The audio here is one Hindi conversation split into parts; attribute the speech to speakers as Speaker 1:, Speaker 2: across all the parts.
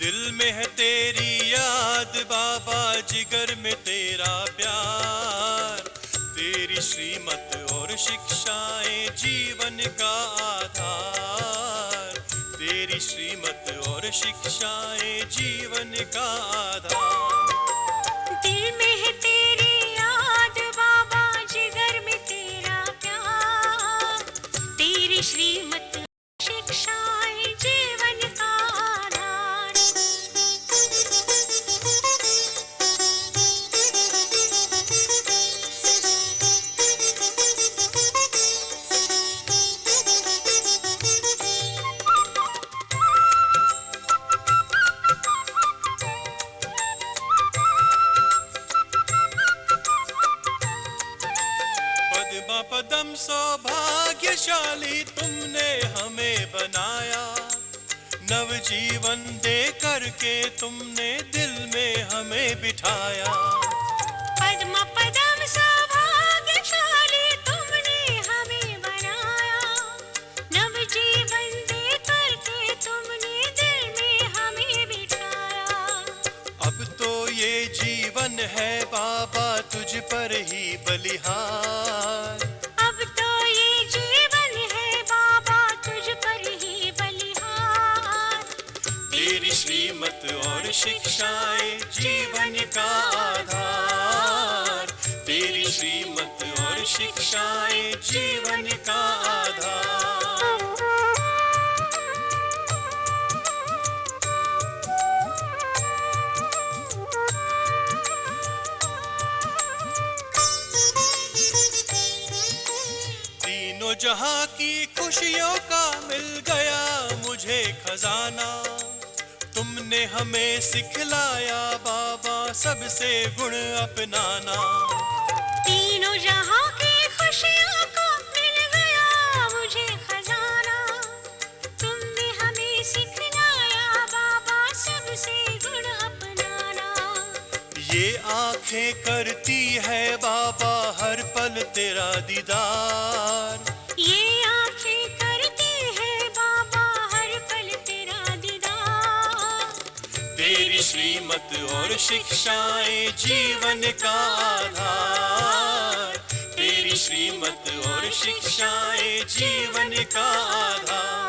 Speaker 1: दिल में है तेरी याद बाबा, जिगर में तेरा प्यार। तेरी श्रीमत और शिक्षाएं जीवन का आधार। तेरी श्रीमत और शिक्षाएं जीवन का आधार।
Speaker 2: दिल में है तेरी याद बाबा, जिगर में तेरा प्यार। तेरी श्रीमत शिक्षाएं जीवन का आधार।
Speaker 1: पद्मा पदम सौभाग्यशाली तुमने हमें बनाया। नवजीवन दे करके तुमने दिल में हमें बिठाया।
Speaker 2: पद्म पदम सौभाग्यशाली तुमने हमें बनाया। नव जीवन दे करके तुमने दिल में हमें बिठाया।
Speaker 1: अब तो ये जीवन है बाबा तुझ पर ही बलिहार।
Speaker 2: अब तो ये जीवन है बाबा तुझ पर ही बलिहार।
Speaker 1: तेरी श्रीमत और शिक्षाएं जीवन का आधार। तेरी श्रीमत और शिक्षाएं जीवन का आधार। तीनों जहां की खुशियों का मिल गया मुझे खजाना। तुमने हमें सिखलाया बाबा सबसे गुण अपनाना।
Speaker 2: तीनों जहां की खुशियों को मिल गया मुझे खजाना। तुमने हमें सिखलाया बाबा सबसे गुण अपनाना।
Speaker 1: ये आंखें करती है बाबा हर पल तेरा दीदार।
Speaker 2: ये आंखें करती है बाबा हर पल तेरा दीदार।
Speaker 1: तेरी श्रीमत और शिक्षाएं जीवन का आधार। तेरी श्रीमत और शिक्षाएं जीवन का आधार।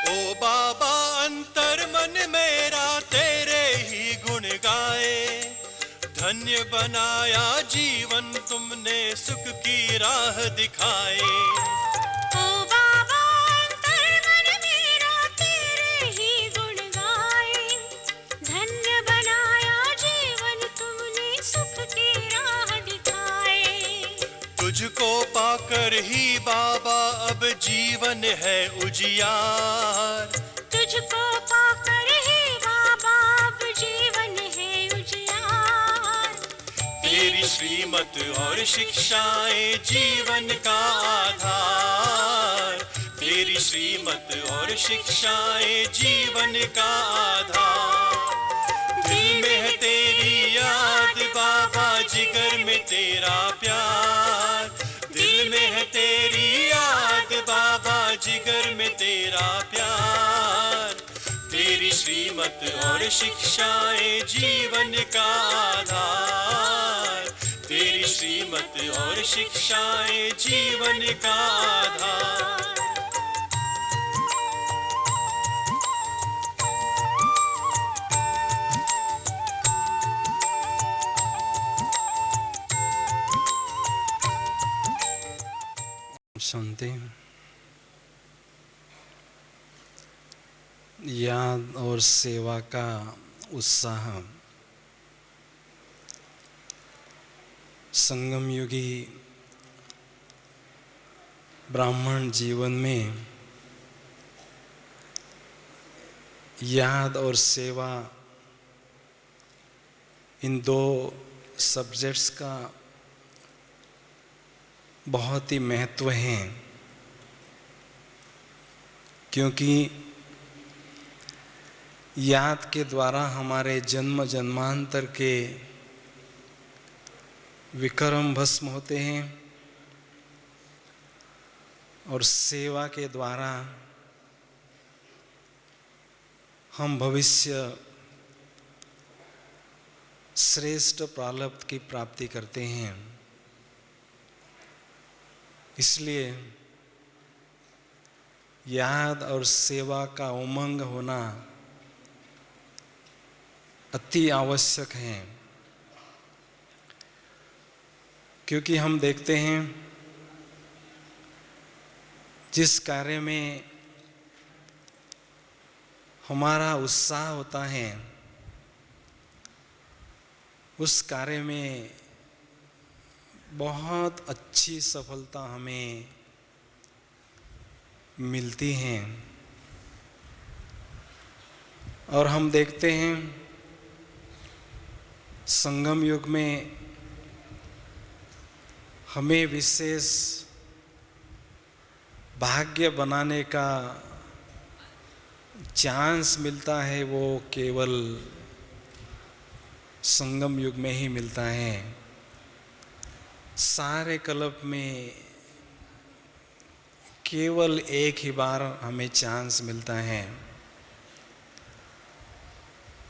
Speaker 1: ओ बाबा अंतर मन मेरा तेरे ही गुण गाए। धन्य बनाया जीवन तुमने सुख की राह दिखाए।
Speaker 2: ओ बाबा अंतर मन मेरा तेरे ही गुण गाए। धन्य बनाया जीवन तुमने सुख की राह दिखाए।
Speaker 1: तुझको पाकर ही बाबा अब जीवन है उजियार।
Speaker 2: तुझको पाकर ही बाबा अब जीवन है उजियार।
Speaker 1: तेरी श्रीमत और शिक्षाएं जीवन का आधार। तेरी श्रीमत और शिक्षाएं जीवन का आधार। दिल में है तेरी याद बाबा, जिगर में तेरा प्यार। दिल में है तेरी याद बाबा, जिगर में तेरा प्यार। तेरी श्रीमत और शिक्षाएं जीवन का आधार। तेरी श्रीमत और शिक्षाएं जीवन का आधार।
Speaker 3: सुनते हैं याद और सेवा का उत्साह संगम युगी ब्राह्मण जीवन में याद और सेवा इन दो सब्जेक्ट्स का बहुत ही महत्व है, क्योंकि याद के द्वारा हमारे जन्म जन्मांतर के विकर्म भस्म होते हैं और सेवा के द्वारा हम भविष्य श्रेष्ठ प्रारब्ध की प्राप्ति करते हैं। इसलिए याद और सेवा का उमंग होना अति आवश्यक है, क्योंकि हम देखते हैं जिस कार्य में हमारा उत्साह होता है उस कार्य में बहुत अच्छी सफलता हमें मिलती है। और हम देखते हैं संगम युग में हमें विशेष भाग्य बनाने का चांस मिलता है, वो केवल संगम युग में ही मिलता है। सारे कल्प में केवल एक ही बार हमें चांस मिलता है।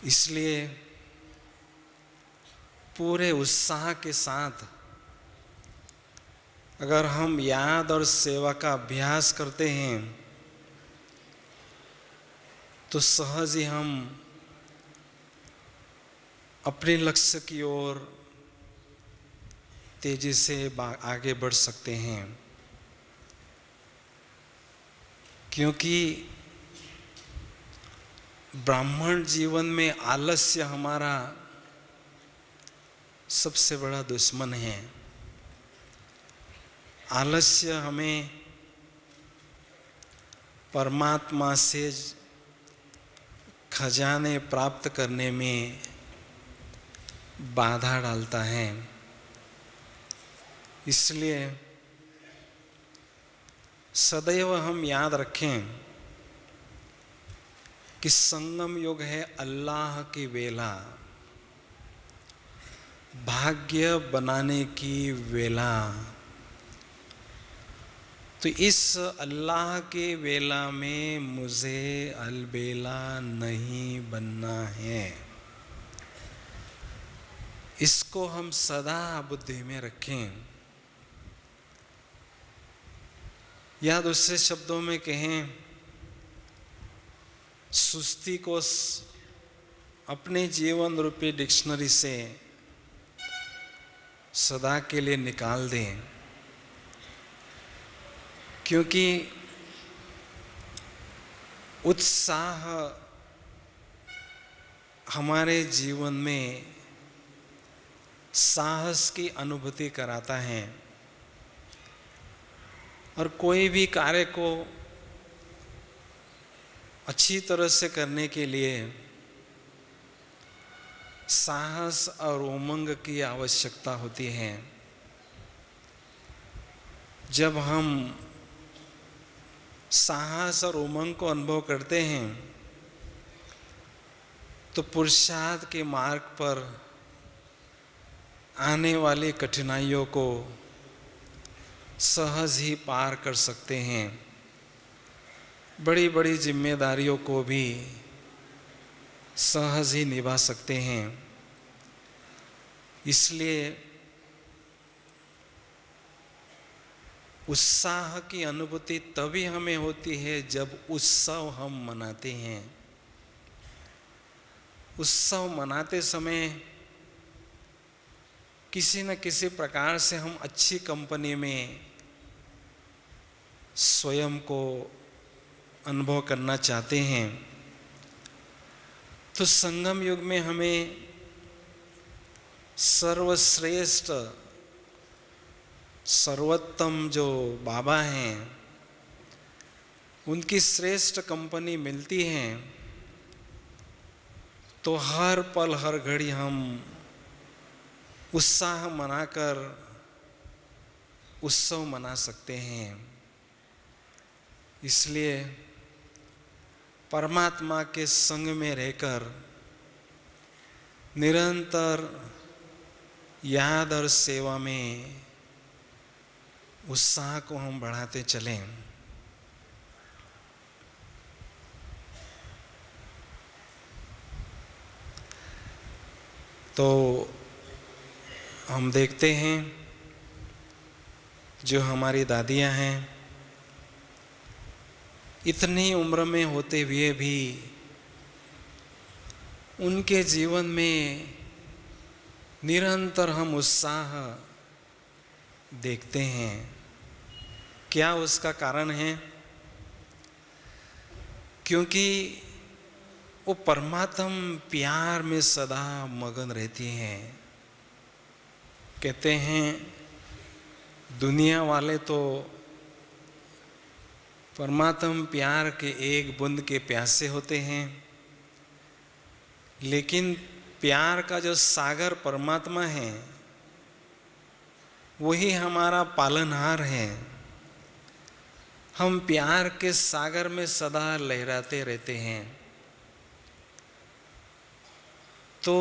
Speaker 3: इसलिए पूरे उत्साह के साथ अगर हम याद और सेवा का अभ्यास करते हैं तो सहज ही हम अपने लक्ष्य की ओर तेजी से आगे बढ़ सकते हैं, क्योंकि ब्राह्मण जीवन में आलस्य हमारा सबसे बड़ा दुश्मन है। आलस्य हमें परमात्मा से खजाने प्राप्त करने में बाधा डालता है। इसलिए सदैव हम याद रखें कि संगम युग है अल्लाह की वेला, भाग्य बनाने की वेला। तो इस अल्लाह के वेला में मुझे अलबेला नहीं बनना है। इसको हम सदा बुद्धि में रखें, या दूसरे शब्दों में कहें, सुस्ती को अपने जीवन रूपी डिक्शनरी से सदा के लिए निकाल दें, क्योंकि उत्साह हमारे जीवन में साहस की अनुभूति कराता है। और कोई भी कार्य को अच्छी तरह से करने के लिए साहस और उमंग की आवश्यकता होती है। जब हम साहस और उमंग को अनुभव करते हैं तो पुरुषार्थ के मार्ग पर आने वाली कठिनाइयों को सहज ही पार कर सकते हैं। बड़ी बड़ी जिम्मेदारियों को भी सहज ही निभा सकते हैं। इसलिए उत्साह की अनुभूति तभी हमें होती है जब उत्सव हम मनाते हैं। उत्सव मनाते समय किसी न किसी प्रकार से हम अच्छी कंपनी में स्वयं को अनुभव करना चाहते हैं। तो संगम युग में हमें सर्वश्रेष्ठ सर्वोत्तम जो बाबा हैं उनकी श्रेष्ठ कंपनी मिलती है। तो हर पल हर घड़ी हम उत्साह मनाकर उत्सव मना सकते हैं। इसलिए परमात्मा के संग में रहकर निरंतर याद और सेवा में उत्साह को हम बढ़ाते चलें। तो हम देखते हैं जो हमारी दादियां हैं, इतनी उम्र में होते हुए भी उनके जीवन में निरंतर हम उत्साह देखते हैं। क्या उसका कारण है? क्योंकि वो परमात्म प्यार में सदा मगन रहती हैं। कहते हैं दुनिया वाले तो परमात्म प्यार के एक बूंद के प्यासे होते हैं, लेकिन प्यार का जो सागर परमात्मा है वही हमारा पालनहार है। हम प्यार के सागर में सदा लहराते रहते हैं। तो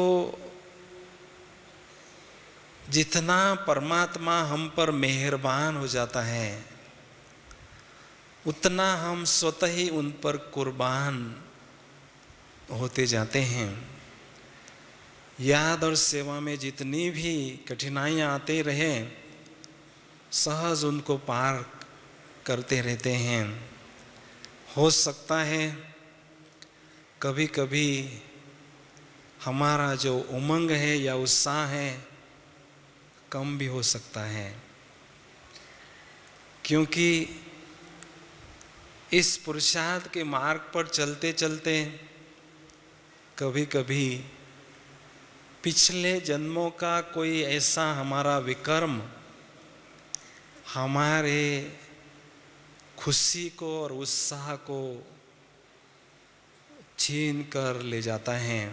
Speaker 3: जितना परमात्मा हम पर मेहरबान हो जाता है उतना हम स्वतः ही उन पर कुर्बान होते जाते हैं। याद और सेवा में जितनी भी कठिनाइयाँ आते रहे सहज उनको पार करते रहते हैं। हो सकता है कभी कभी हमारा जो उमंग है या उत्साह है कम भी हो सकता है, क्योंकि इस पुरुषार्थ के मार्ग पर चलते चलते कभी कभी पिछले जन्मों का कोई ऐसा हमारा विकर्म हमारे खुशी को और उत्साह को छीन कर ले जाता है।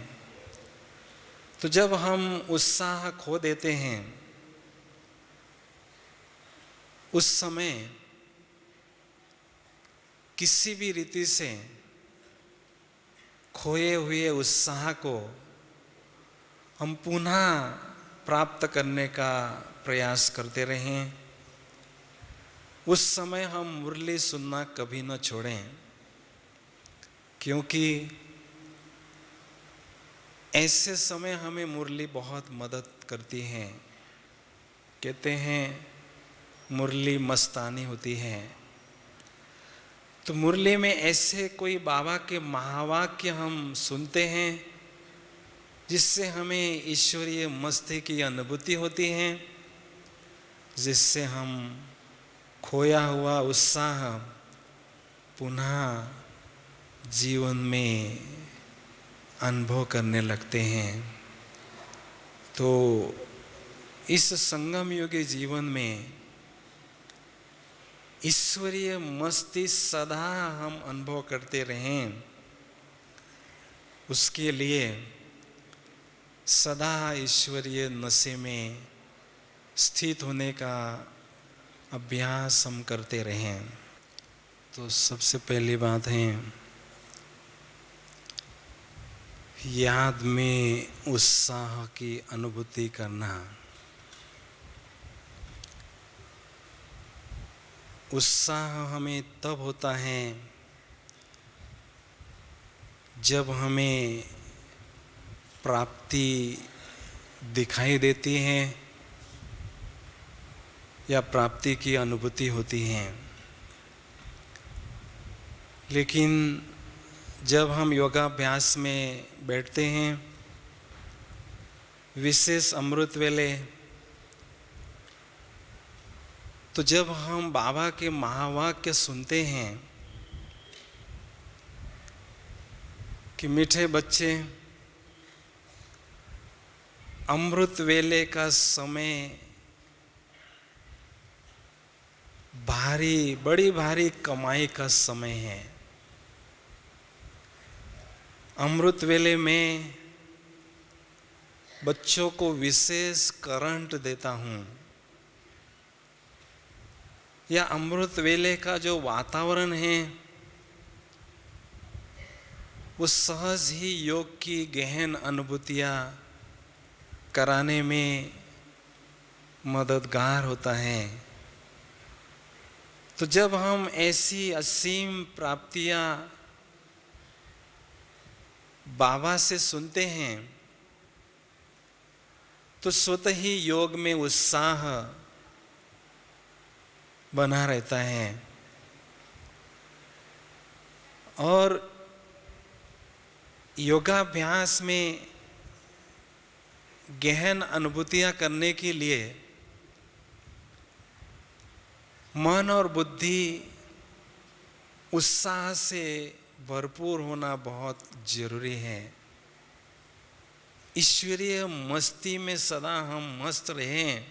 Speaker 3: तो जब हम उत्साह खो देते हैं उस समय किसी भी रीति से खोए हुए उत्साह को हम पुनः प्राप्त करने का प्रयास करते रहें। उस समय हम मुरली सुनना कभी न छोड़ें, क्योंकि ऐसे समय हमें मुरली बहुत मदद करती है। कहते हैं मुरली मस्तानी होती है। तो मुरली में ऐसे कोई बाबा के महावाक्य हम सुनते हैं जिससे हमें ईश्वरीय मस्ती की अनुभूति होती है, जिससे हम खोया हुआ उत्साह पुनः जीवन में अनुभव करने लगते हैं। तो इस संगम युगी जीवन में ईश्वरीय मस्ती सदा हम अनुभव करते रहें, उसके लिए सदा ईश्वरीय नशे में स्थित होने का अभ्यास हम करते रहें। तो सबसे पहली बात है याद में उत्साह की अनुभूति करना। उत्साह हमें तब होता है जब हमें प्राप्ति दिखाई देती है या प्राप्ति की अनुभूति होती है। लेकिन जब हम योगाभ्यास में बैठते हैं, विशेष अमृत वेले, तो जब हम बाबा के महावाक्य सुनते हैं कि मीठे बच्चे, अमृत वेले का समय बड़ी भारी कमाई का समय है। अमृत वेले में बच्चों को विशेष करंट देता हूँ। या अमृत वेले का जो वातावरण है वो सहज ही योग की गहन अनुभूतियां कराने में मददगार होता है। तो जब हम ऐसी असीम प्राप्तियां बाबा से सुनते हैं तो स्वतः ही योग में उत्साह बना रहता है और योगाभ्यास में गहन अनुभूतियां करने के लिए मन और बुद्धि उत्साह से भरपूर होना बहुत जरूरी है। ईश्वरीय मस्ती में सदा हम मस्त रहें,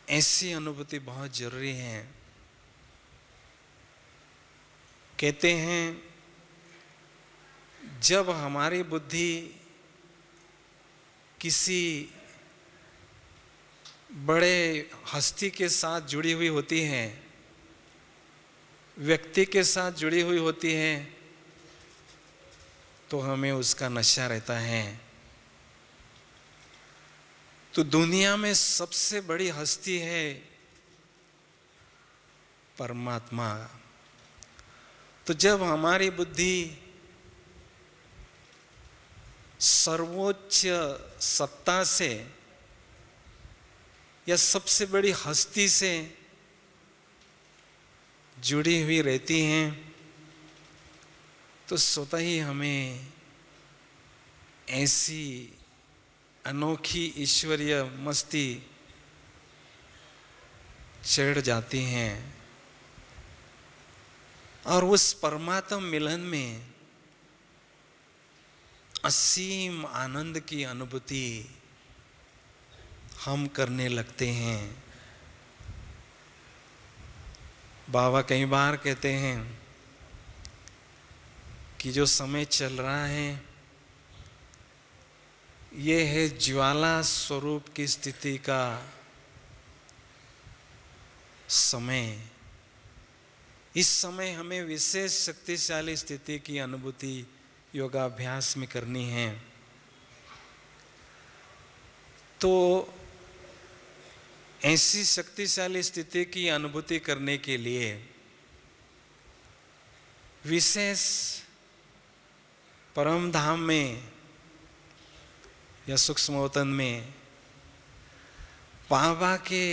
Speaker 3: ऐसी अनुभूति बहुत जरूरी है। कहते हैं जब हमारी बुद्धि किसी बड़े हस्ती के साथ जुड़ी हुई होती है, व्यक्ति के साथ जुड़ी हुई होती है, तो हमें उसका नशा रहता है। तो दुनिया में सबसे बड़ी हस्ती है परमात्मा। तो जब हमारी बुद्धि सर्वोच्च सत्ता से या सबसे बड़ी हस्ती से जुड़ी हुई रहती हैं तो स्वतः ही हमें ऐसी अनोखी ईश्वरीय मस्ती चढ़ जाती हैं और उस परमात्म मिलन में असीम आनंद की अनुभूति हम करने लगते हैं। बाबा कई बार कहते हैं कि जो समय चल रहा है ये है ज्वाला स्वरूप की स्थिति का समय। इस समय हमें विशेष शक्तिशाली स्थिति की अनुभूति योगाभ्यास में करनी है। तो ऐसी शक्तिशाली स्थिति की अनुभूति करने के लिए विशेष परम धाम में या सूक्ष्मवतन में बाबा के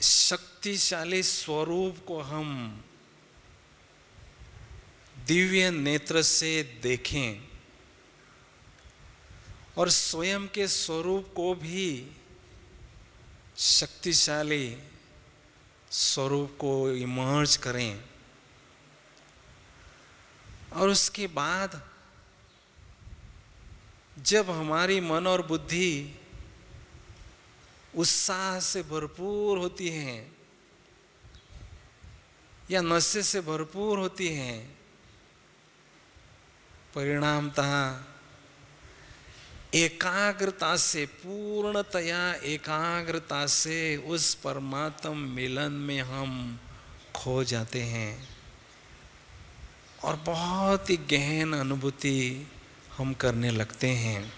Speaker 3: शक्तिशाली स्वरूप को हम दिव्य नेत्र से देखें और स्वयं के स्वरूप को भी शक्तिशाली स्वरूप को इमर्ज करें और उसके बाद जब हमारी मन और बुद्धि उत्साह से भरपूर होती है या नशे से भरपूर होती है, परिणामतः एकाग्रता से, पूर्णतया एकाग्रता से उस परमात्म मिलन में हम खो जाते हैं और बहुत ही गहन अनुभूति हम करने लगते हैं।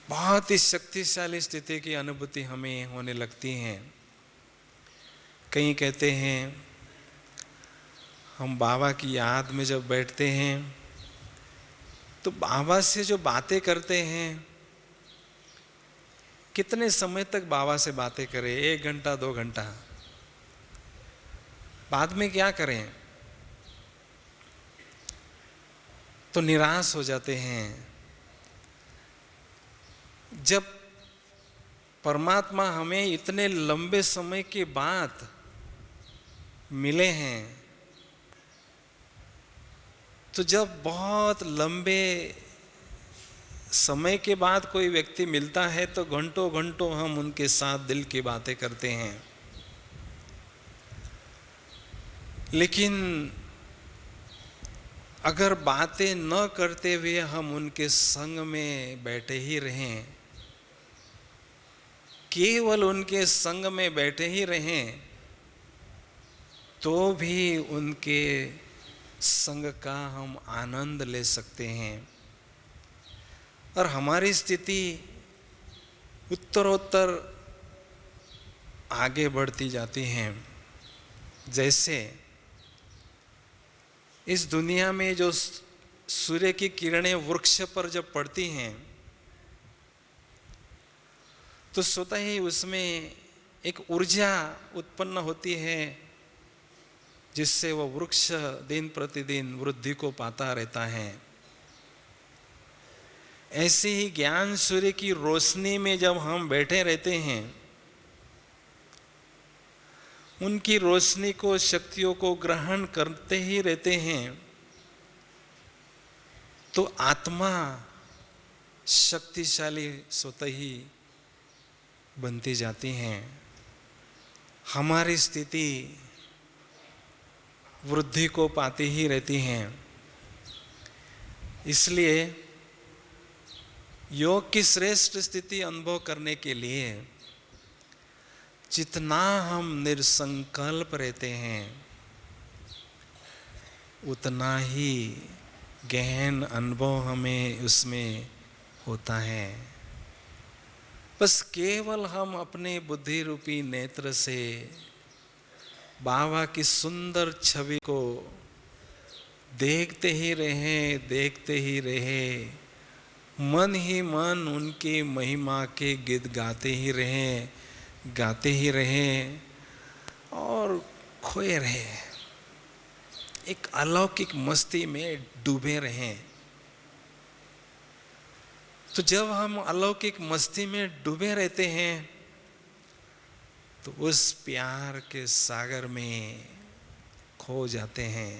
Speaker 3: बहुत ही शक्तिशाली स्थिति की अनुभूति हमें होने लगती है। कई कहते हैं हम बाबा की याद में जब बैठते हैं तो बाबा से जो बातें करते हैं, कितने समय तक बाबा से बातें करें, 1 घंटा 2 घंटा, बाद में क्या करें, तो निराश हो जाते हैं। जब परमात्मा हमें इतने लंबे समय के बाद मिले हैं, तो जब बहुत लंबे समय के बाद कोई व्यक्ति मिलता है तो घंटों घंटों हम उनके साथ दिल की बातें करते हैं, लेकिन अगर बातें न करते हुए हम उनके संग में बैठे ही रहें, केवल उनके संग में बैठे ही रहें तो भी उनके संग का हम आनंद ले सकते हैं। और हमारी स्थिति उत्तरोत्तर आगे बढ़ती जाती है। जैसे इस दुनिया में जो सूर्य की किरणें वृक्ष पर जब पड़ती हैं तो स्वतः ही उसमें एक ऊर्जा उत्पन्न होती है जिससे वह वृक्ष दिन प्रतिदिन वृद्धि को पाता रहता है। ऐसे ही ज्ञान सूर्य की रोशनी में जब हम बैठे रहते हैं, उनकी रोशनी को, शक्तियों को ग्रहण करते ही रहते हैं, तो आत्मा शक्तिशाली स्वतः ही बनती जाती हैं। हमारी स्थिति वृद्धि को पाती ही रहती हैं। इसलिए योग की श्रेष्ठ स्थिति अनुभव करने के लिए जितना हम निसंकल्प रहते हैं उतना ही गहन अनुभव हमें उसमें होता है। बस केवल हम अपने बुद्धि रूपी नेत्र से बाबा की सुंदर छवि को देखते ही रहे, मन ही मन उनकी महिमा के गीत गाते ही रहे और खोए रहे, एक अलौकिक मस्ती में डूबे रहे। तो जब हम अलौकिक मस्ती में डूबे रहते हैं तो उस प्यार के सागर में खो जाते हैं।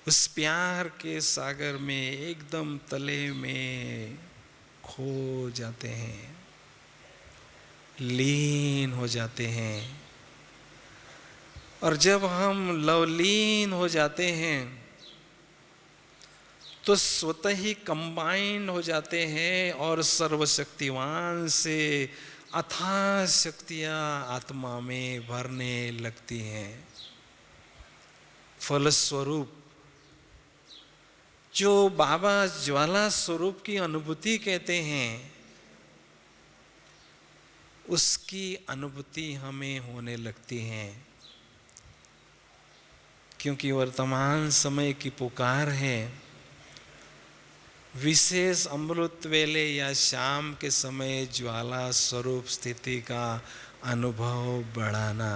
Speaker 3: उस प्यार के सागर में एकदम तले में खो जाते हैं, लीन हो जाते हैं। और जब हम लवलीन हो जाते हैं तो स्वतः ही कंबाइन हो जाते हैं और सर्वशक्तिवान से अथाह शक्तियां आत्मा में भरने लगती हैं। फलस्वरूप जो बाबा ज्वाला स्वरूप की अनुभूति कहते हैं, उसकी अनुभूति हमें होने लगती है। क्योंकि वर्तमान समय की पुकार है विशेष अमृत वेले या शाम के समय ज्वाला स्वरूप स्थिति का अनुभव बढ़ाना।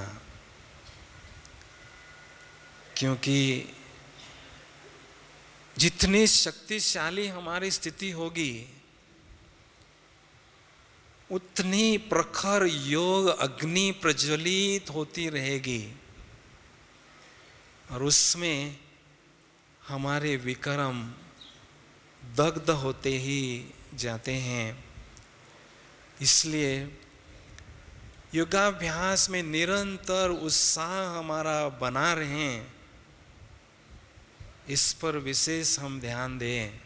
Speaker 3: क्योंकि जितनी शक्तिशाली हमारी स्थिति होगी उतनी प्रखर योग अग्नि प्रज्वलित होती रहेगी और उसमें हमारे विक्रम दग्ध होते ही जाते हैं। इसलिए योगाभ्यास में निरंतर उत्साह हमारा बना रहे, इस पर विशेष हम ध्यान दें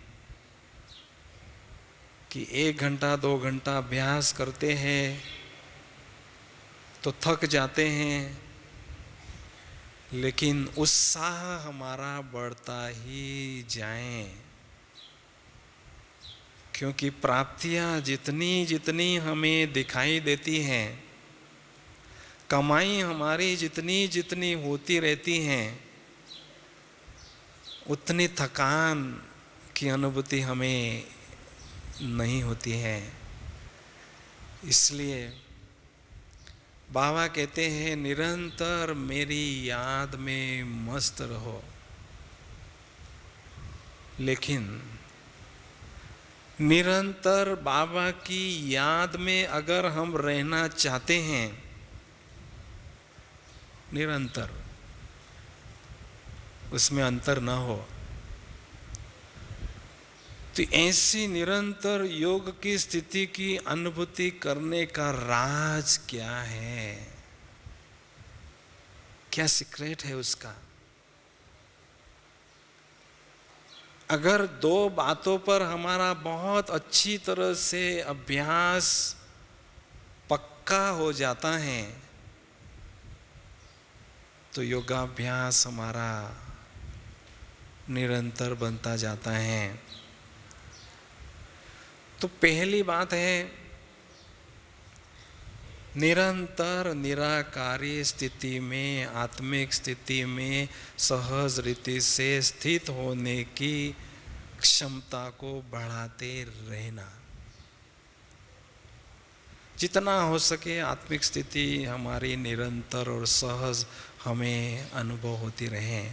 Speaker 3: कि 1 घंटा 2 घंटा अभ्यास करते हैं तो थक जाते हैं, लेकिन उत्साह हमारा बढ़ता ही जाए। क्योंकि प्राप्तियां जितनी जितनी हमें दिखाई देती हैं, कमाई हमारी जितनी जितनी होती रहती हैं, उतनी थकान की अनुभूति हमें नहीं होती है। इसलिए बाबा कहते हैं निरंतर मेरी याद में मस्त रहो। लेकिन निरंतर बाबा की याद में अगर हम रहना चाहते हैं, निरंतर उसमें अंतर ना हो, तो ऐसी निरंतर योग की स्थिति की अनुभूति करने का राज क्या है, क्या सीक्रेट है उसका? अगर 2 बातों पर हमारा बहुत अच्छी तरह से अभ्यास पक्का हो जाता है तो योगाभ्यास हमारा निरंतर बनता जाता है। तो पहली बात है, निरंतर निराकारी स्थिति में, आत्मिक स्थिति में सहज रीति से स्थित होने की क्षमता को बढ़ाते रहना। जितना हो सके आत्मिक स्थिति हमारी निरंतर और सहज हमें अनुभव होती रहे।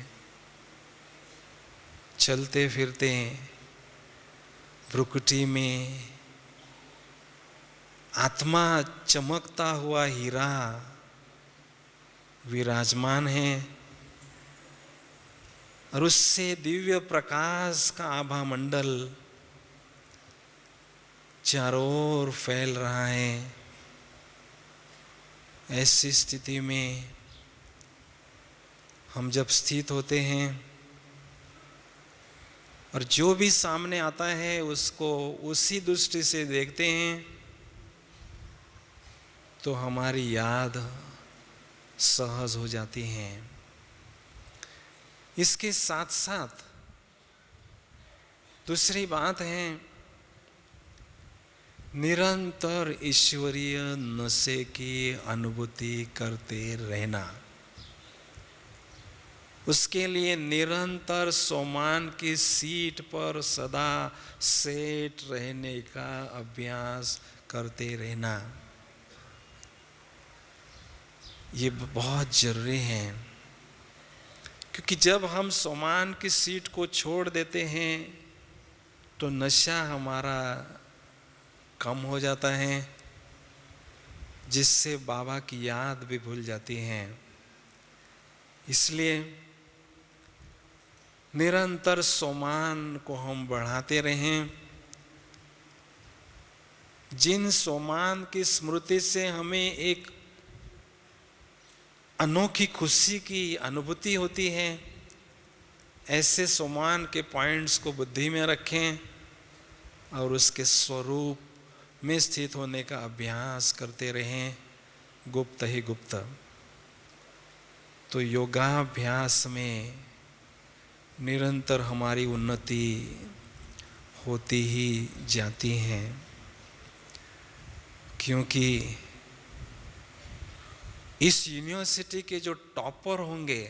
Speaker 3: चलते फिरते भ्रुकुटी में आत्मा चमकता हुआ हीरा विराजमान है और उससे दिव्य प्रकाश का आभा मंडल चारों ओर फैल रहा है। ऐसी स्थिति में हम जब स्थित होते हैं और जो भी सामने आता है उसको उसी दृष्टि से देखते हैं तो हमारी याद सहज हो जाती है। इसके साथ साथ दूसरी बात है, निरंतर ईश्वरीय नशे की अनुभूति करते रहना। उसके लिए निरंतर सोमान की सीट पर सदा सेट रहने का अभ्यास करते रहना, ये बहुत जरूरी है। क्योंकि जब हम सोमान की सीट को छोड़ देते हैं तो नशा हमारा कम हो जाता है, जिससे बाबा की याद भी भूल जाती है। इसलिए निरंतर सोमान को हम बढ़ाते रहें। जिन सोमान की स्मृति से हमें एक अनोखी खुशी की अनुभूति होती है, ऐसे सोमान के पॉइंट्स को बुद्धि में रखें और उसके स्वरूप में स्थित होने का अभ्यास करते रहें, गुप्त ही गुप्त। तो योगाभ्यास में निरंतर हमारी उन्नति होती ही जाती है। क्योंकि इस यूनिवर्सिटी के जो टॉपर होंगे,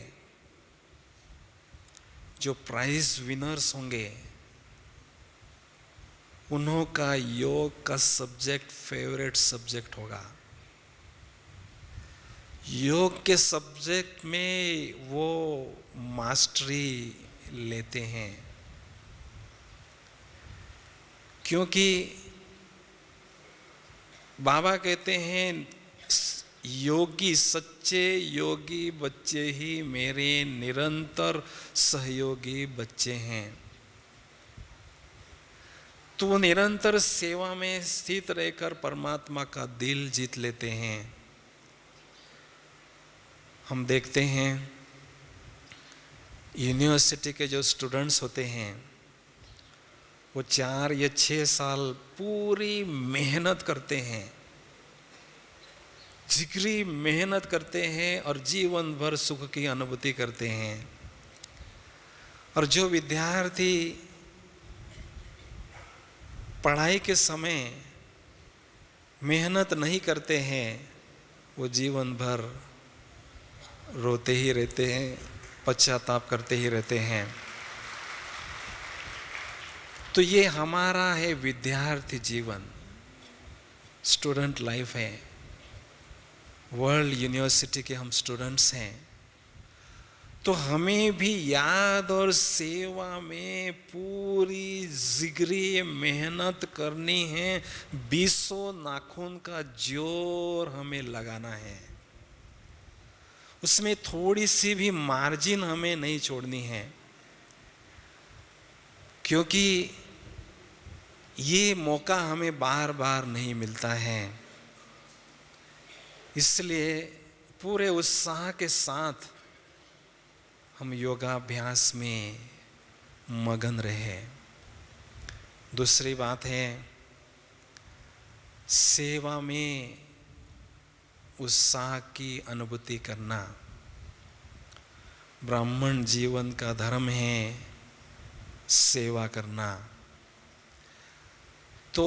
Speaker 3: जो प्राइज विनर्स होंगे, उन्हों का योग का सब्जेक्ट फेवरेट सब्जेक्ट होगा। योग के सब्जेक्ट में वो मास्टरी लेते हैं। क्योंकि बाबा कहते हैं, योगी, सच्चे योगी बच्चे ही मेरे निरंतर सहयोगी बच्चे हैं। तो वो निरंतर सेवा में स्थित रहकर परमात्मा का दिल जीत लेते हैं। हम देखते हैं यूनिवर्सिटी के जो स्टूडेंट्स होते हैं वो 4 या 6 साल पूरी मेहनत करते हैं, जिगरी मेहनत करते हैं और जीवन भर सुख की अनुभूति करते हैं। और जो विद्यार्थी पढ़ाई के समय मेहनत नहीं करते हैं, वो जीवन भर रोते ही रहते हैं, पश्चाताप करते ही रहते हैं। तो ये हमारा है विद्यार्थी जीवन, स्टूडेंट लाइफ है। वर्ल्ड यूनिवर्सिटी के हम स्टूडेंट्स हैं। तो हमें भी याद और सेवा में पूरी जिगरी मेहनत करनी है। 20 नाखून का जोर हमें लगाना है। उसमें थोड़ी सी भी मार्जिन हमें नहीं छोड़नी है, क्योंकि ये मौका हमें बार बार नहीं मिलता है। इसलिए पूरे उत्साह के साथ हम योगाभ्यास में मगन रहे। दूसरी बात है, सेवा में उत्साह की अनुभूति करना ब्राह्मण जीवन का धर्म है, सेवा करना। तो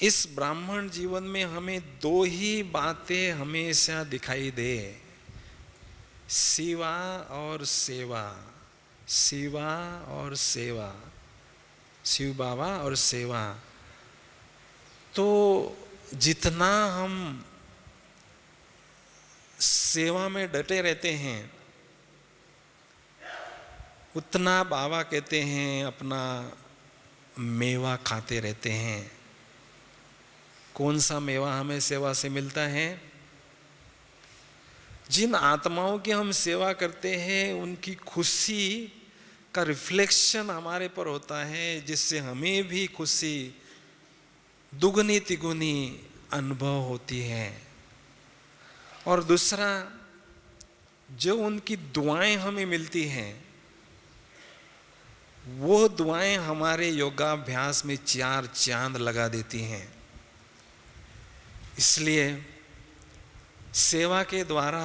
Speaker 3: इस ब्राह्मण जीवन में हमें दो ही बातें हमेशा दिखाई दे, सेवा और सेवा, सेवा और सेवा, शिव बाबा और सेवा। तो जितना हम सेवा में डटे रहते हैं उतना बाबा कहते हैं अपना मेवा खाते रहते हैं। कौन सा मेवा हमें सेवा से मिलता है? जिन आत्माओं की हम सेवा करते हैं उनकी खुशी का रिफ्लेक्शन हमारे पर होता है, जिससे हमें भी खुशी दुगनी तिगुनी अनुभव होती है। और दूसरा, जो उनकी दुआएं हमें मिलती हैं वो दुआएं हमारे योगाभ्यास में चार चांद लगा देती हैं। इसलिए सेवा के द्वारा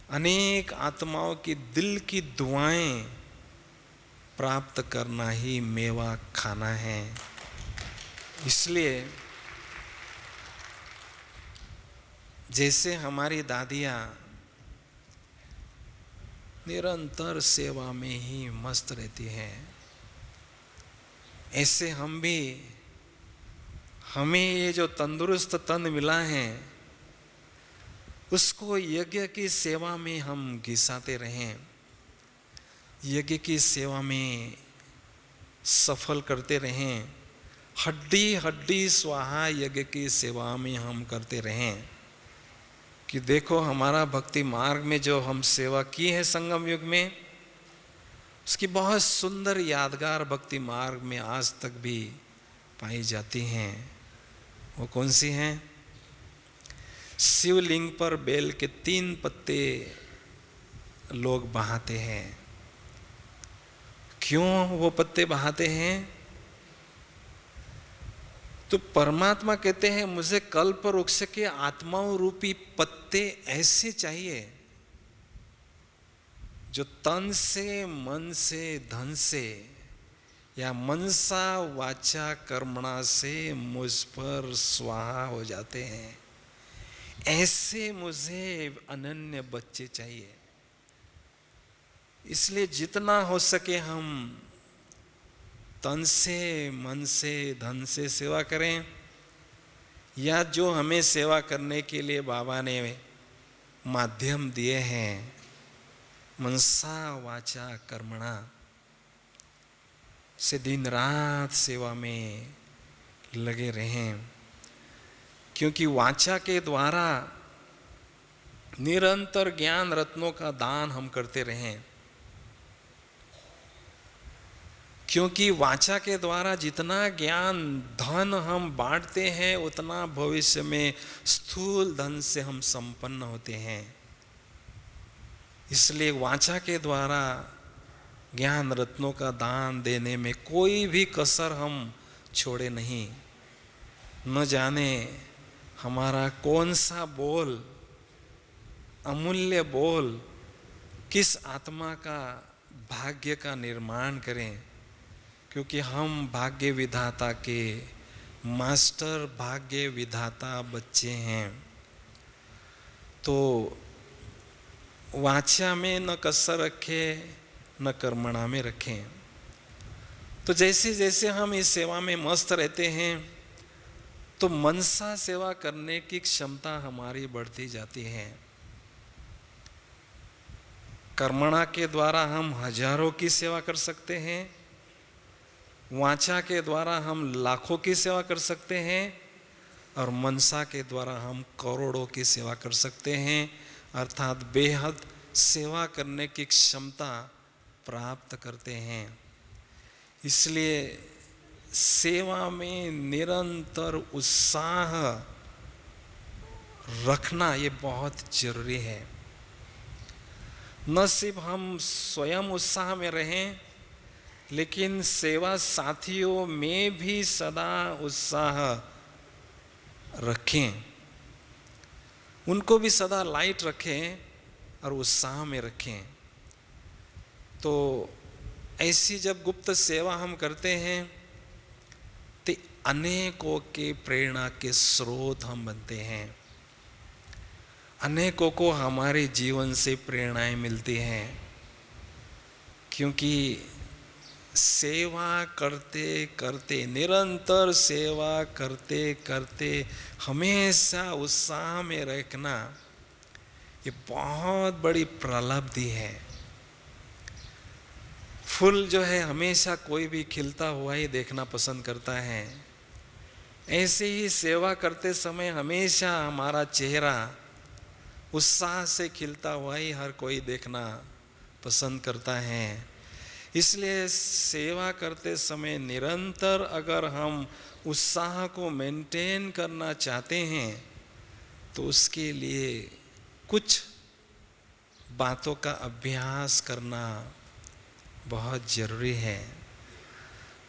Speaker 3: अनेक आत्माओं की दिल की दुआएं प्राप्त करना ही मेवा खाना है। इसलिए जैसे हमारी दादियाँ निरंतर सेवा में ही मस्त रहती हैं, ऐसे हम भी, हमें ये जो तंदुरुस्त तन मिला है उसको यज्ञ की सेवा में हम घिसाते रहें, यज्ञ की सेवा में सफल करते रहें, हड्डी हड्डी स्वाहा यज्ञ की सेवा में हम करते रहें। कि देखो हमारा भक्ति मार्ग में जो हम सेवा की है संगम युग में, उसकी बहुत सुंदर यादगार भक्ति मार्ग में आज तक भी पाई जाती हैं। वो कौन सी हैं? शिवलिंग पर बेल के 3 पत्ते लोग बहाते हैं। क्यों वो पत्ते बहाते हैं? तो परमात्मा कहते हैं मुझे कल्प वृक्ष के आत्माओं रूपी पत्ते ऐसे चाहिए जो तन से, मन से, धन से या मनसा वाचा कर्मणा से मुझ पर स्वाहा हो जाते हैं। ऐसे मुझे अनन्य बच्चे चाहिए। इसलिए जितना हो सके हम तन से, मन से, धन से सेवा करें, या जो हमें सेवा करने के लिए बाबा ने माध्यम दिए हैं, मनसा वाचा कर्मणा से दिन रात सेवा में लगे रहें। क्योंकि वाचा के द्वारा निरंतर ज्ञान रत्नों का दान हम करते रहें। क्योंकि वाचा के द्वारा जितना ज्ञान धन हम बांटते हैं उतना भविष्य में स्थूल धन से हम संपन्न होते हैं। इसलिए वाचा के द्वारा ज्ञान रत्नों का दान देने में कोई भी कसर हम छोड़े नहीं। न जाने हमारा कौन सा बोल, अमूल्य बोल, किस आत्मा का भाग्य का निर्माण करें। क्योंकि हम भाग्य विधाता के मास्टर, भाग्य विधाता बच्चे हैं। तो वाचा में न कसर रखें, न कर्मणा में रखें। तो जैसे जैसे हम इस सेवा में मस्त रहते हैं तो मनसा सेवा करने की क्षमता हमारी बढ़ती जाती है। कर्मणा के द्वारा हम हजारों की सेवा कर सकते हैं, वाचा के द्वारा हम लाखों की सेवा कर सकते हैं, और मनसा के द्वारा हम करोड़ों की सेवा कर सकते हैं। अर्थात बेहद सेवा करने की क्षमता प्राप्त करते हैं। इसलिए सेवा में निरंतर उत्साह रखना ये बहुत जरूरी है। न सिर्फ हम स्वयं उत्साह में रहें, लेकिन सेवा साथियों में भी सदा उत्साह रखें, उनको भी सदा लाइट रखें और उत्साह में रखें। तो ऐसी जब गुप्त सेवा हम करते हैं तो अनेकों के प्रेरणा के स्रोत हम बनते हैं, अनेकों को हमारे जीवन से प्रेरणाएं मिलती हैं। क्योंकि सेवा करते करते, निरंतर सेवा करते करते हमेशा उत्साह में रखना, ये बहुत बड़ी प्रलब्धि है। फूल जो है हमेशा कोई भी खिलता हुआ ही देखना पसंद करता है, ऐसे ही सेवा करते समय हमेशा हमारा चेहरा उत्साह से खिलता हुआ ही हर कोई देखना पसंद करता है। इसलिए सेवा करते समय निरंतर अगर हम उत्साह को मेंटेन करना चाहते हैं तो उसके लिए कुछ बातों का अभ्यास करना बहुत जरूरी है।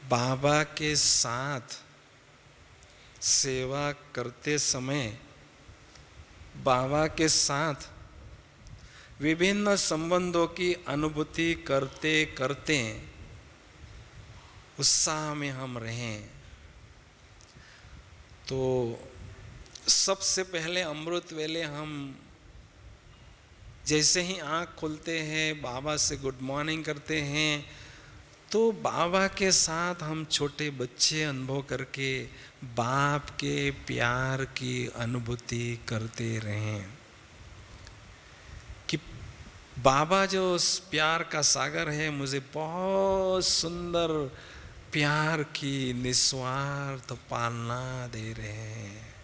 Speaker 3: बाबा के साथ सेवा करते समय, बाबा के साथ विभिन्न संबंधों की अनुभूति करते करते उत्साह में हम रहें। तो सबसे पहले अमृत वेले हम जैसे ही आँख खोलते हैं, बाबा से गुड मॉर्निंग करते हैं, तो बाबा के साथ हम छोटे बच्चे अनुभव करके बाप के प्यार की अनुभूति करते रहें कि बाबा जो प्यार का सागर है, मुझे बहुत सुंदर प्यार की निस्वार्थ पालना दे रहे हैं।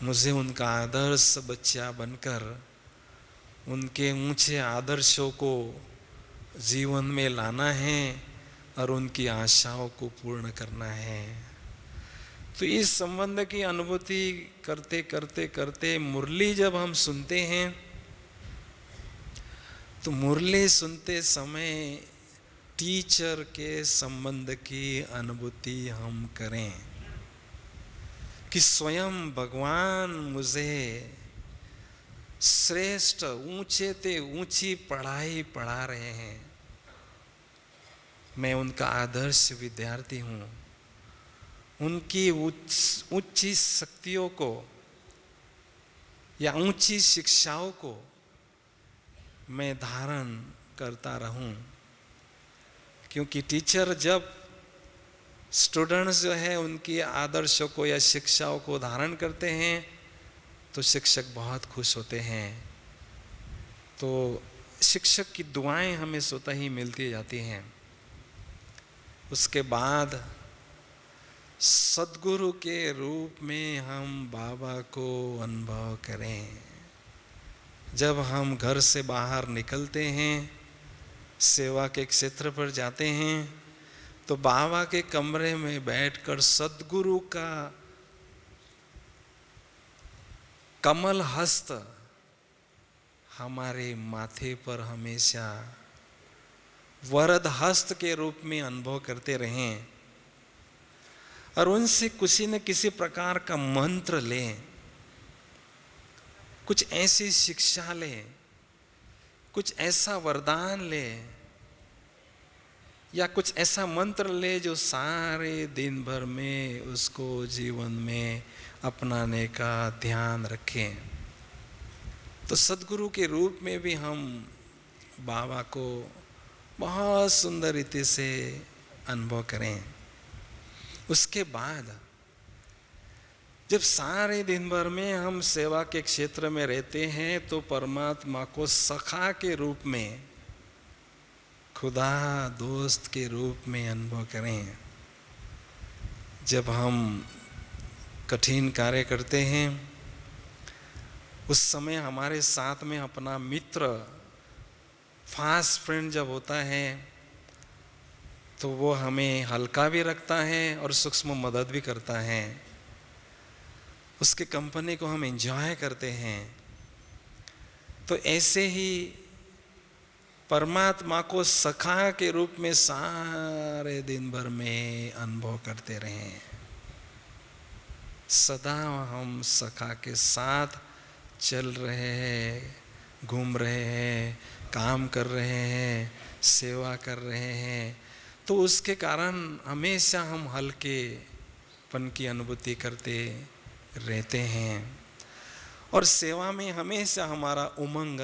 Speaker 3: मुझे उनका आदर्श बच्चा बनकर उनके ऊंचे आदर्शों को जीवन में लाना है और उनकी आशाओं को पूर्ण करना है। तो इस संबंध की अनुभूति करते करते करते मुरली जब हम सुनते हैं तो मुरली सुनते समय टीचर के संबंध की अनुभूति हम करें कि स्वयं भगवान मुझे श्रेष्ठ ऊंचे ते ऊंची पढ़ाई पढ़ा रहे हैं, मैं उनका आदर्श विद्यार्थी हूँ। उनकी ऊंची शक्तियों को या ऊंची शिक्षाओं को मैं धारण करता रहूं। क्योंकि टीचर जब स्टूडेंट्स जो है उनकी आदर्शों को या शिक्षाओं को धारण करते हैं तो शिक्षक बहुत खुश होते हैं। तो शिक्षक की दुआएं हमें स्वतः ही मिलती जाती हैं। उसके बाद सद्गुरु के रूप में हम बाबा को अनुभव करें। जब हम घर से बाहर निकलते हैं, सेवा के क्षेत्र पर जाते हैं, तो बाबा के कमरे में बैठकर सद्गुरु का कमल हस्त हमारे माथे पर हमेशा वरद हस्त के रूप में अनुभव करते रहें और उनसे किसी न किसी प्रकार का मंत्र लें, कुछ ऐसी शिक्षा लें, कुछ ऐसा वरदान लें या कुछ ऐसा मंत्र ले जो सारे दिन भर में उसको जीवन में अपनाने का ध्यान रखें। तो सद्गुरु के रूप में भी हम बाबा को बहुत सुंदर रीति से अनुभव करें। उसके बाद जब सारे दिन भर में हम सेवा के क्षेत्र में रहते हैं तो परमात्मा को सखा के रूप में, खुदा दोस्त के रूप में अनुभव करें। जब हम कठिन कार्य करते हैं उस समय हमारे साथ में अपना मित्र, फास्ट फ्रेंड जब होता है तो वो हमें हल्का भी रखता है और सूक्ष्म मदद भी करता है। उसके कंपनी को हम एंजॉय करते हैं। तो ऐसे ही परमात्मा को सखा के रूप में सारे दिन भर में अनुभव करते रहें। सदा हम सखा के साथ चल रहे हैं, घूम रहे हैं, काम कर रहे हैं, सेवा कर रहे हैं, तो उसके कारण हमेशा हम हल्केपन की अनुभूति करते रहते हैं और सेवा में हमेशा हमारा उमंग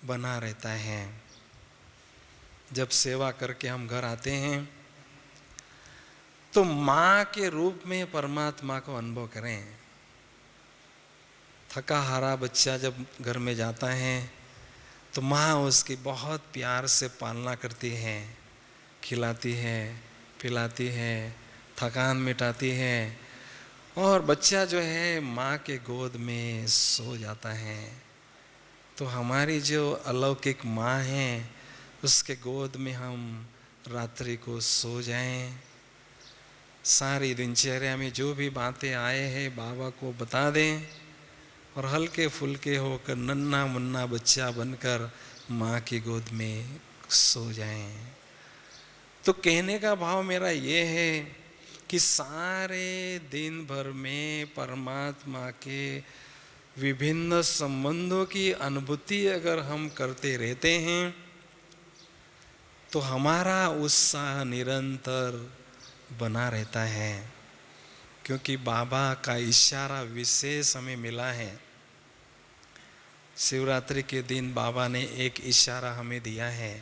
Speaker 3: बना रहता है। जब सेवा करके हम घर आते हैं तो माँ के रूप में परमात्मा को अनुभव करें। थका हारा बच्चा जब घर में जाता है तो माँ उसकी बहुत प्यार से पालना करती है, खिलाती है, पिलाती है, थकान मिटाती है और बच्चा जो है माँ के गोद में सो जाता है। तो हमारी जो अलौकिक माँ है उसके गोद में हम रात्रि को सो जाएं, सारी दिनचर्या में जो भी बातें आए हैं बाबा को बता दें और हल्के फुल्के होकर नन्हा मुन्ना बच्चा बनकर माँ की गोद में सो जाएं। तो कहने का भाव मेरा ये है कि सारे दिन भर में परमात्मा के विभिन्न संबंधों की अनुभूति अगर हम करते रहते हैं तो हमारा उत्साह निरंतर बना रहता है, क्योंकि बाबा का इशारा विशेष हमें मिला है। शिवरात्रि के दिन बाबा ने एक इशारा हमें दिया है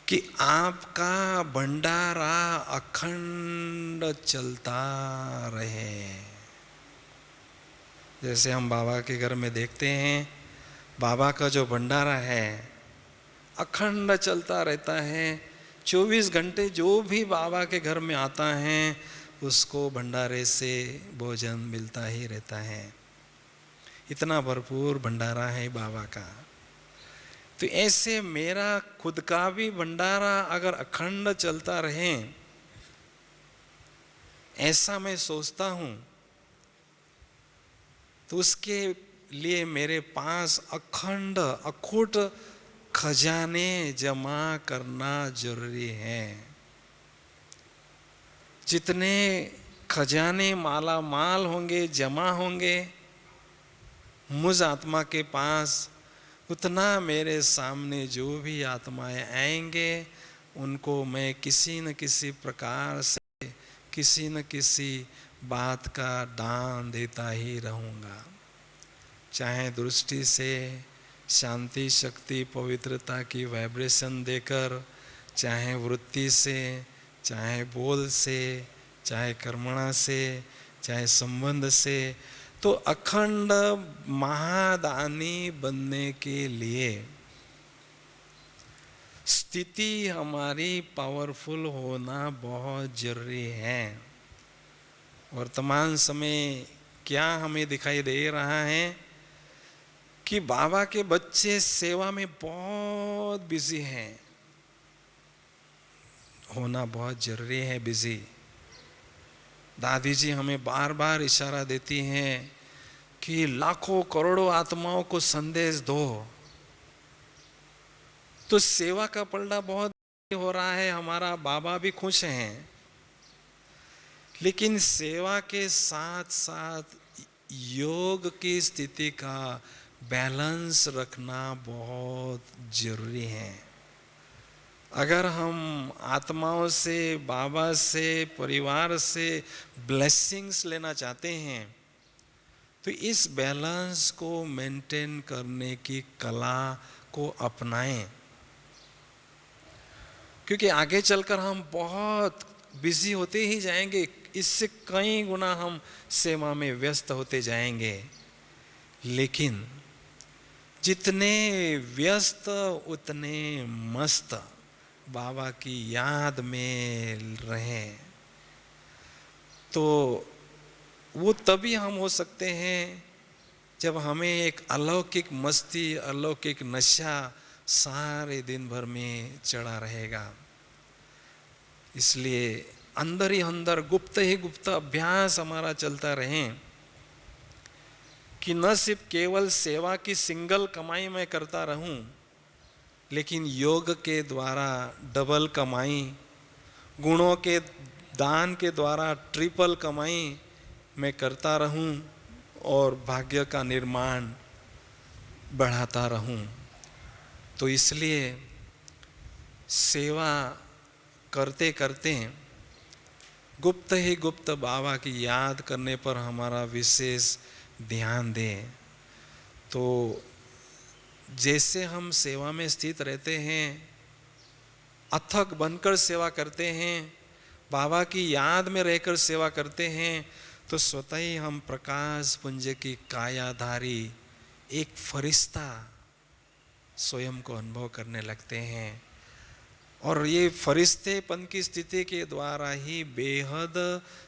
Speaker 3: कि आपका भंडारा अखंड चलता रहे। जैसे हम बाबा के घर में देखते हैं, बाबा का जो भंडारा है अखंड चलता रहता है। 24 घंटे जो भी बाबा के घर में आता है उसको भंडारे से भोजन मिलता ही रहता है। इतना भरपूर भंडारा है बाबा का। तो ऐसे मेरा खुद का भी भंडारा अगर अखंड चलता रहे, ऐसा मैं सोचता हूँ, तो उसके लिए मेरे पास अखंड अखूट खजाने जमा करना जरूरी है। जितने खजाने माला माल होंगे, जमा होंगे मुझ आत्मा के पास, उतना मेरे सामने जो भी आत्माएं आएंगे उनको मैं किसी न किसी प्रकार से किसी न किसी बात का दान देता ही रहूँगा। चाहे दृष्टि से शांति, शक्ति, पवित्रता की वाइब्रेशन देकर, चाहे वृत्ति से, चाहे बोल से, चाहे कर्मणा से, चाहे संबंध से, तो अखंड महादानी बनने के लिए स्थिति हमारी पावरफुल होना बहुत जरूरी है। वर्तमान समय क्या हमें दिखाई दे रहा है कि बाबा के बच्चे सेवा में बहुत बिजी हैं। होना बहुत जरूरी है बिजी। दादी जी हमें बार बार इशारा देती हैं कि लाखों करोड़ों आत्माओं को संदेश दो। तो सेवा का पलड़ा बहुत हो रहा है, हमारा बाबा भी खुश हैं, लेकिन सेवा के साथ साथ योग की स्थिति का बैलेंस रखना बहुत जरूरी है। अगर हम आत्माओं से, बाबा से, परिवार से ब्लेसिंग्स लेना चाहते हैं तो इस बैलेंस को मेंटेन करने की कला को अपनाएं, क्योंकि आगे चलकर हम बहुत बिजी होते ही जाएंगे, इससे कई गुना हम सेवा में व्यस्त होते जाएंगे। लेकिन जितने व्यस्त उतने मस्त बाबा की याद में रहें, तो वो तभी हम हो सकते हैं जब हमें एक अलौकिक मस्ती, अलौकिक नशा सारे दिन भर में चढ़ा रहेगा। इसलिए अंदर ही अंदर गुप्त ही गुप्त अभ्यास हमारा चलता रहे कि न सिर्फ केवल सेवा की सिंगल कमाई मैं करता रहूं, लेकिन योग के द्वारा डबल कमाई, गुणों के दान के द्वारा ट्रिपल कमाई मैं करता रहूं और भाग्य का निर्माण बढ़ाता रहूं। तो इसलिए सेवा करते करते गुप्त ही गुप्त बाबा की याद करने पर हमारा विशेष ध्यान दें। तो जैसे हम सेवा में स्थित रहते हैं, अथक बनकर सेवा करते हैं, बाबा की याद में रहकर सेवा करते हैं, तो स्वतः ही हम प्रकाश पुंज की कायाधारी एक फरिश्ता स्वयं को अनुभव करने लगते हैं। और ये फरिश्तेपन की स्थिति के द्वारा ही बेहद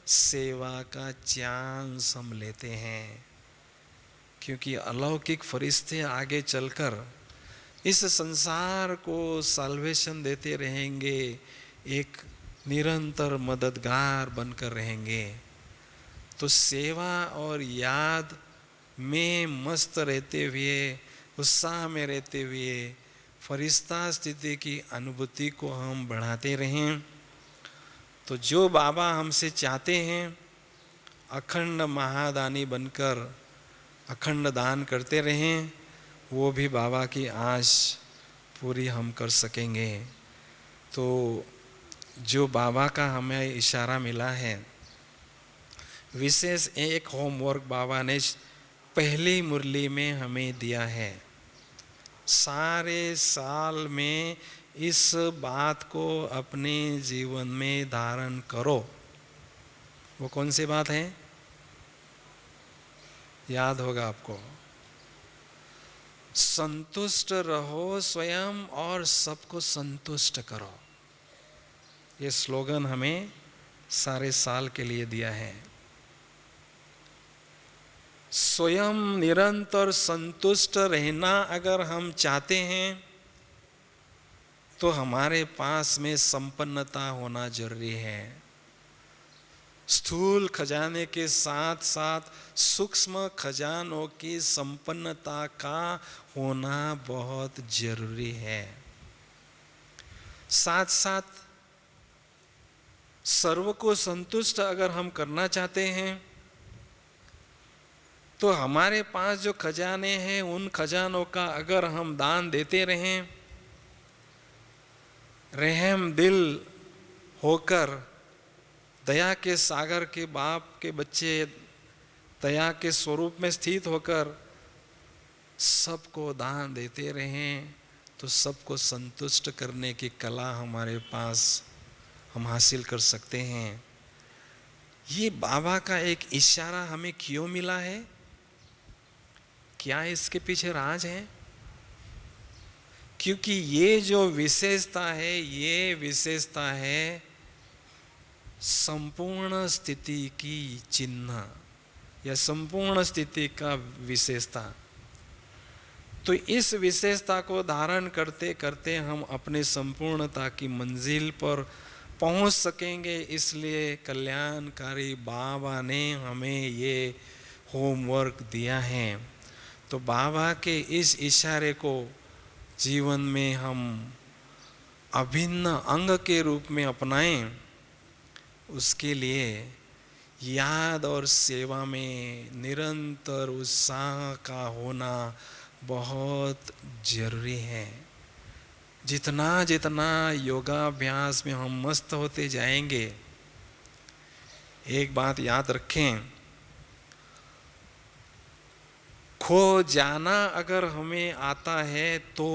Speaker 3: सेवा का चांस हम लेते हैं, क्योंकि अलौकिक फरिश्ते आगे चलकर इस संसार को साल्वेशन देते रहेंगे, एक निरंतर मददगार बनकर रहेंगे। तो सेवा और याद में मस्त रहते हुए, उत्साह में रहते हुए फरिश्ता स्थिति की अनुभूति को हम बढ़ाते रहें। तो जो बाबा हमसे चाहते हैं अखंड महादानी बनकर अखंड दान करते रहें, वो भी बाबा की आश पूरी हम कर सकेंगे। तो जो बाबा का हमें इशारा मिला है, विशेष एक होमवर्क बाबा ने पहली मुरली में हमें दिया है। सारे साल में इस बात को अपने जीवन में धारण करो। वो कौन सी बात है? याद होगा आपको। संतुष्ट रहो स्वयं और सबको संतुष्ट करो। ये स्लोगन हमें सारे साल के लिए दिया है। स्वयं निरंतर संतुष्ट रहना अगर हम चाहते हैं तो हमारे पास में संपन्नता होना जरूरी है। स्थूल खजाने के साथ साथ सूक्ष्म खजानों की संपन्नता का होना बहुत जरूरी है। साथ साथ सर्व को संतुष्ट अगर हम करना चाहते हैं तो हमारे पास जो खजाने हैं उन खजानों का अगर हम दान देते रहें, रहम दिल होकर, दया के सागर के बाप के बच्चे दया के स्वरूप में स्थित होकर सबको दान देते रहें, तो सबको संतुष्ट करने की कला हमारे पास हम हासिल कर सकते हैं। ये बाबा का एक इशारा हमें क्यों मिला है? क्या इसके पीछे राज है? क्योंकि ये जो विशेषता है, ये विशेषता है संपूर्ण स्थिति की चिन्ह या संपूर्ण स्थिति का विशेषता। तो इस विशेषता को धारण करते करते हम अपने संपूर्णता की मंजिल पर पहुंच सकेंगे। इसलिए कल्याणकारी बाबा ने हमें ये होमवर्क दिया है। तो बाबा के इस इशारे को जीवन में हम अभिन्न अंग के रूप में अपनाएं, उसके लिए याद और सेवा में निरंतर उत्साह का होना बहुत जरूरी है। जितना जितना योगाभ्यास में हम मस्त होते जाएंगे, एक बात याद रखें, खो जाना अगर हमें आता है तो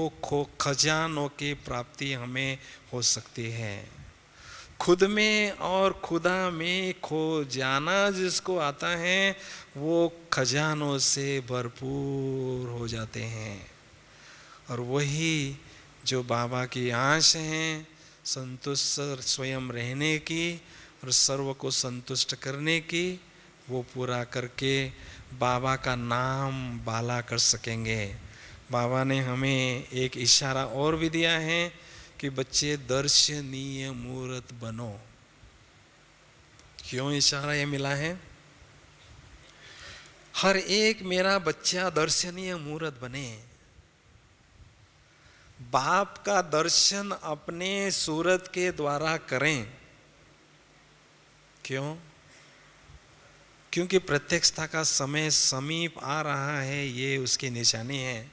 Speaker 3: खजानों की प्राप्ति हमें हो सकती है। खुद में और खुदा में खो जाना जिसको आता है वो खजानों से भरपूर हो जाते हैं। और वही जो बाबा की आश है, संतुष्ट स्वयं रहने की और सर्व को संतुष्ट करने की, वो पूरा करके बाबा का नाम बाला कर सकेंगे। बाबा ने हमें एक इशारा और भी दिया है कि बच्चे दर्शनीय मूर्त बनो। क्यों इशारा ये मिला है? हर एक मेरा बच्चा दर्शनीय मूर्त बने, बाप का दर्शन अपने सूरत के द्वारा करें। क्यों? क्योंकि प्रत्यक्षता का समय समीप आ रहा है, ये उसकी निशानी है।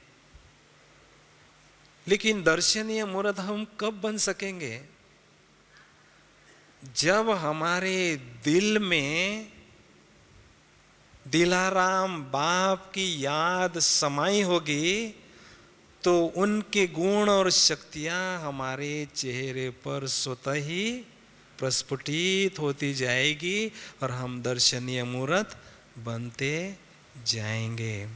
Speaker 3: लेकिन दर्शनीय मूर्त हम कब बन सकेंगे? जब हमारे दिल में दिलाराम बाप की याद समाई होगी, तो उनके गुण और शक्तियां हमारे चेहरे पर स्वतः ही प्रस्फुटित होती जाएगी और हम दर्शनीय मूर्त बनते जाएंगे।